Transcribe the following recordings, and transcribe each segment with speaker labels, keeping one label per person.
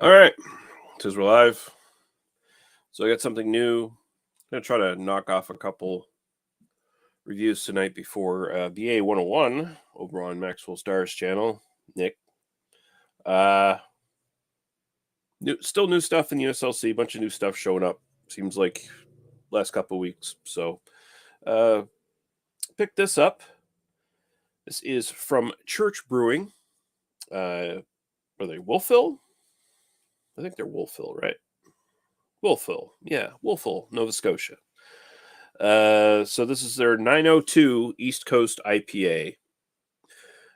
Speaker 1: All right, says we're live. So I got something new. I'm gonna try to knock off a couple reviews tonight before VA 101 over on Maxwell Stars channel. Nick, uh, still new stuff in the USLC. A bunch of new stuff showing up. Seems like last couple weeks. So pick this up. This is from Church Brewing. Are they Wolfville? I think they're Wolfville, right? Wolfville, yeah, Wolfville, Nova Scotia. So this is their 902 East Coast IPA.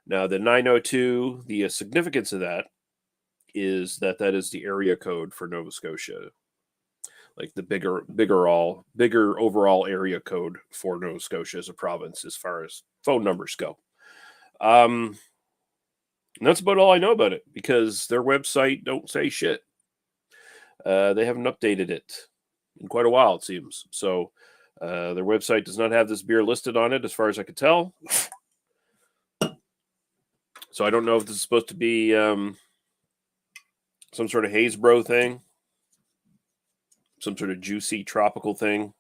Speaker 1: Now, the 902, the significance of that is that is the area code for Nova Scotia, like the bigger overall area code for Nova Scotia as a province, as far as phone numbers go. And that's about all I know about it because their website don't say shit. They haven't updated it in quite a while, it seems. So their website does not have this beer listed on it, as far as I could tell. So I don't know if this is supposed to be some sort of haze bro thing, some sort of juicy tropical thing.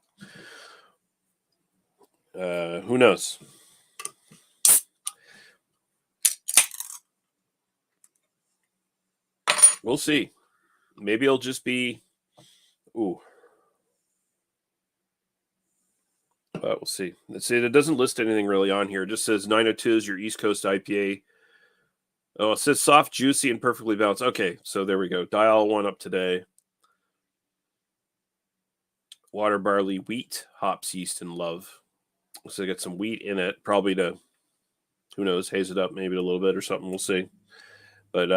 Speaker 1: Who knows? We'll see. Maybe it'll just be, ooh. We'll see. Let's see. It doesn't list anything really on here. It just says 902 is your East Coast IPA. Oh, it says soft, juicy, and perfectly balanced. Okay, so there we go. Dial one up today. Water, barley, wheat, hops, yeast, and love. So I got some wheat in it, probably to, who knows, haze it up maybe a little bit or something. We'll see. But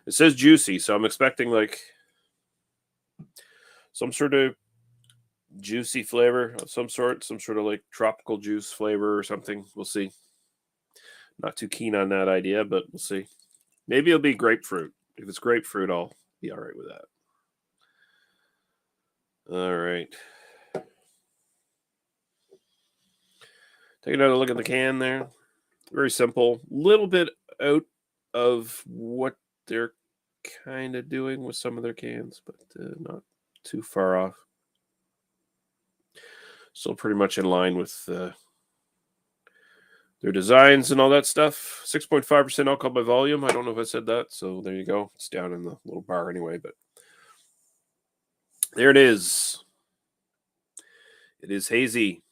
Speaker 1: it says juicy, so I'm expecting like some sort of juicy flavor of some sort of like tropical juice flavor or something. We'll see. Not too keen on that idea, but we'll see. Maybe it'll be grapefruit. If it's grapefruit, I'll be all right with that. All right. Take another look at the can there. Very simple. Little bit out of what they're kind of doing with some of their cans, but not too far off. Still pretty much in line with their designs and all that stuff. 6.5% alcohol by volume. I don't know if I said that, so there you go. It's down in the little bar anyway, but there it is. It is hazy.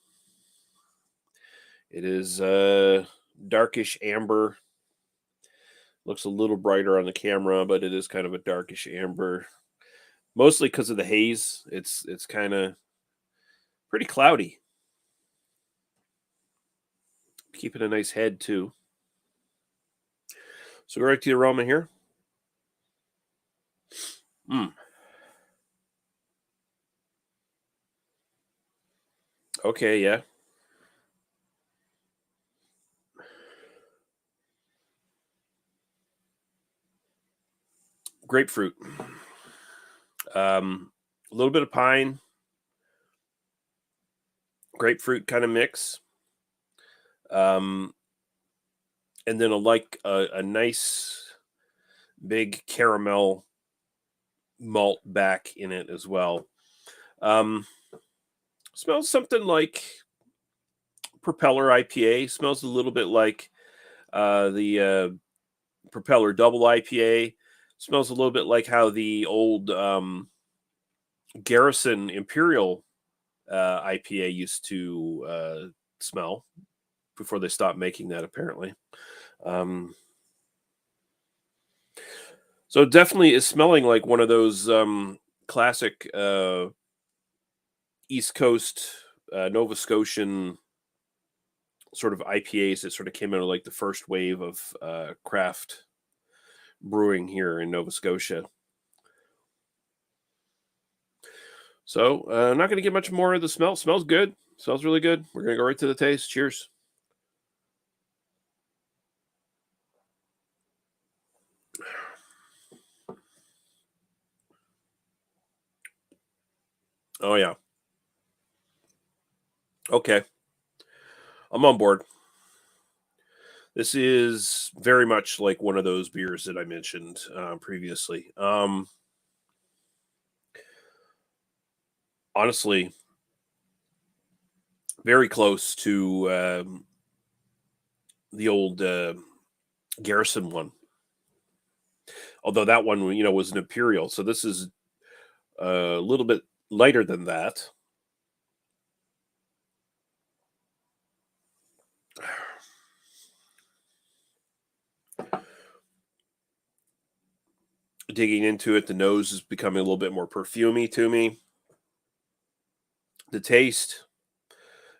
Speaker 1: It is darkish amber. Looks a little brighter on the camera, but it is kind of a darkish amber. Mostly because of the haze. It's kind of pretty cloudy. Keeping a nice head too. So go right to the aroma here. Okay, yeah. Grapefruit. A little bit of pine. Grapefruit kind of mix. And then a nice big caramel malt back in it as well. Smells something like Propeller IPA. Smells a little bit like the Propeller Double IPA. Smells a little bit like how the old Garrison Imperial IPA used to smell before they stopped making that, apparently. So it definitely is smelling like one of those classic East Coast Nova Scotian sort of IPAs that sort of came out of like the first wave of craft brewing here in Nova Scotia. So I'm not going to get much more of the smell. Smells good. Smells really good. We're going to go right to the taste. Cheers. Oh, yeah. Okay. I'm on board. This is very much like one of those beers that I mentioned previously. Honestly, very close to the old Garrison one. Although that one, was an imperial, so this is a little bit lighter than that. Digging into it, the nose is becoming a little bit more perfumey to me. The taste,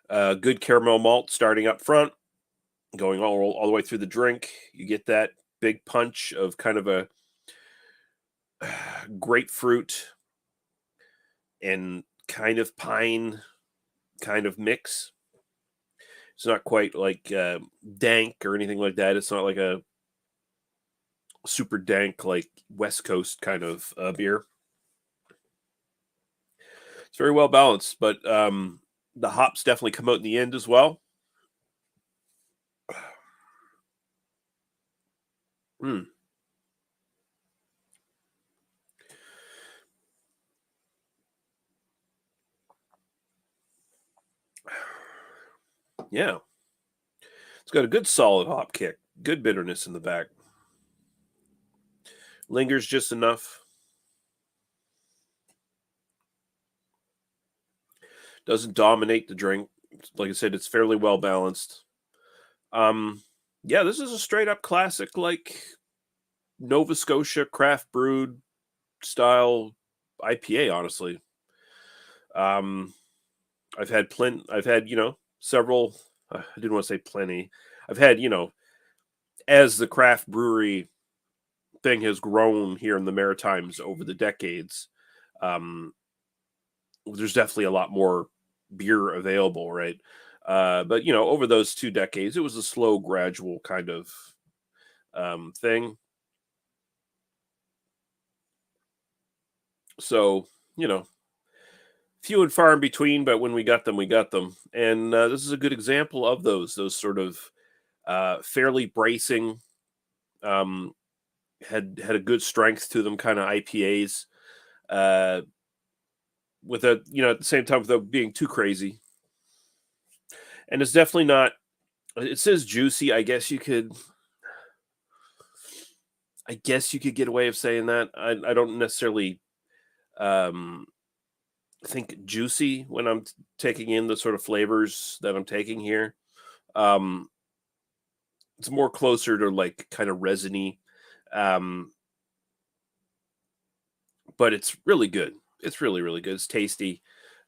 Speaker 1: good caramel malt starting up front, going all the way through the drink. You get that big punch of kind of a grapefruit and kind of pine kind of mix. It's not quite like dank or anything like that. It's not like a super dank like West Coast kind of beer. It's very well balanced, but the hops definitely come out in the end as well. Mm, yeah, it's got a good solid hop kick, good bitterness in the back. Lingers just enough. Doesn't dominate the drink. Like I said, it's fairly well balanced. Um, yeah, this is a straight up classic, like Nova Scotia craft brewed style IPA. Honestly, um, I've had several. I didn't want to say plenty. I've had as the craft brewery thing has grown here in the Maritimes over the decades. Um, there's definitely a lot more beer available, right? But over those 2 decades, it was a slow, gradual kind of thing. So few and far in between, but when we got them, we got them. And this is a good example of those sort of fairly bracing, um, had a good strength to them, kind of IPAs. Uh, with a at the same time without being too crazy, and it's definitely not. It says juicy. I guess you could get away with saying that. I don't necessarily um, think juicy when I'm taking in the sort of flavors that I'm taking here. Um, it's more closer to like kind of resiny, um, but it's really good. It's really really good. It's tasty.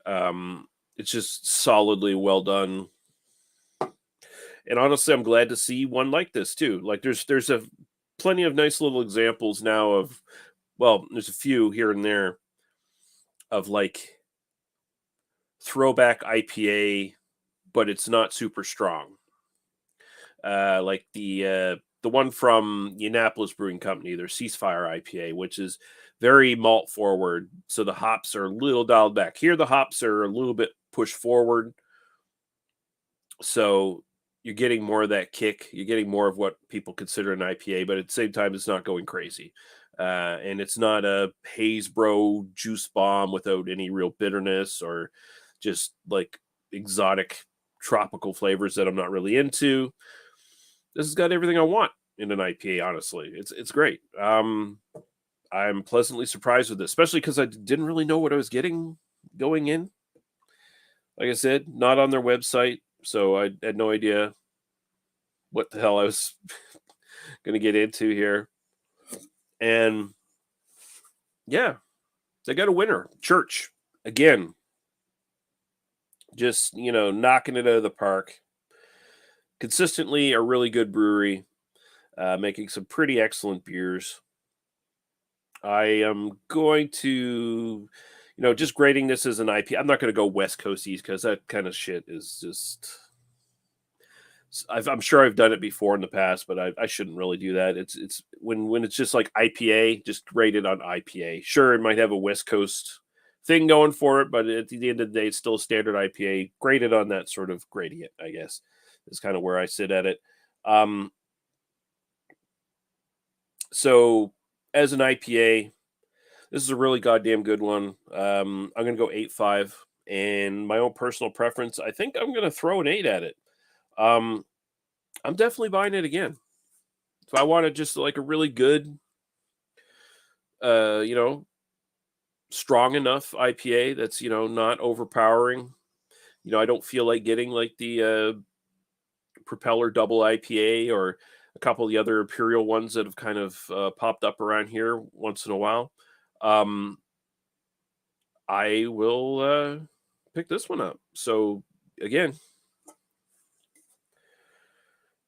Speaker 1: It's just solidly well done. And honestly, I'm glad to see one like this too. Like there's a plenty of nice little examples now of, well, there's a few here and there of like throwback IPA, but it's not super strong. Like the one from the Annapolis Brewing Company, their Ceasefire IPA, which is very malt forward, so the hops are a little dialed back. Here, the hops are a little bit pushed forward, so you're getting more of that kick. You're getting more of what people consider an IPA, but at the same time, it's not going crazy. And it's not a haze bro juice bomb without any real bitterness or just like exotic tropical flavors that I'm not really into. This has got everything I want in an IPA. Honestly, it's great. I'm pleasantly surprised with this, especially because I didn't really know what I was getting going in. Like I said, not on their website, so I had no idea what the hell I was going to get into here. And yeah, they got a winner. Church again, just knocking it out of the park. Consistently a really good brewery, making some pretty excellent beers. I am going to, just grading this as an IP. I'm not going to go West Coast East because that kind of shit is just. I'm sure I've done it before in the past, but I shouldn't really do that. It's when it's just like IPA, just rated on IPA. Sure, it might have a West Coast thing going for it, but at the end of the day, it's still a standard IPA, graded on that sort of gradient. I guess is kind of where I sit at it. Um, so as an IPA, this is a really goddamn good one. I'm gonna go 8.5, and my own personal preference, I think I'm gonna throw an 8 at it. Um, I'm definitely buying it again. If I wanted just like a really good, you know, strong enough IPA that's not overpowering. I don't feel like getting like the Propeller Double IPA or a couple of the other Imperial ones that have kind of popped up around here once in a while. Um, I will pick this one up. So again,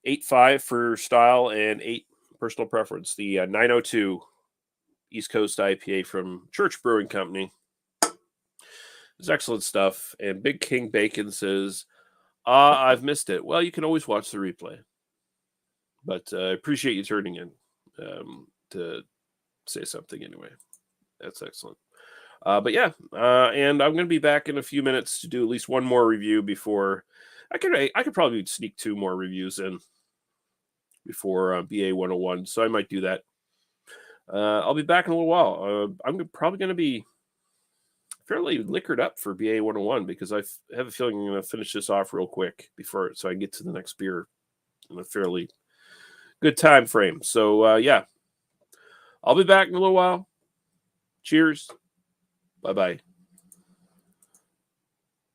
Speaker 1: 8.5 for style and 8 personal preference. The 902 East Coast IPA from Church Brewing Company. It's excellent stuff. And Big King Bacon says, I've missed it. Well, you can always watch the replay. But I appreciate you turning in to say something anyway. That's excellent. But yeah, and I'm going to be back in a few minutes to do at least one more review before I could probably sneak 2 more reviews in before BA 101. So I might do that. I'll be back in a little while. I'm probably going to be fairly liquored up for BA 101 because I have a feeling I'm going to finish this off real quick before so I can get to the next beer in a fairly good time frame. So yeah, I'll be back in a little while. Cheers. Bye-bye.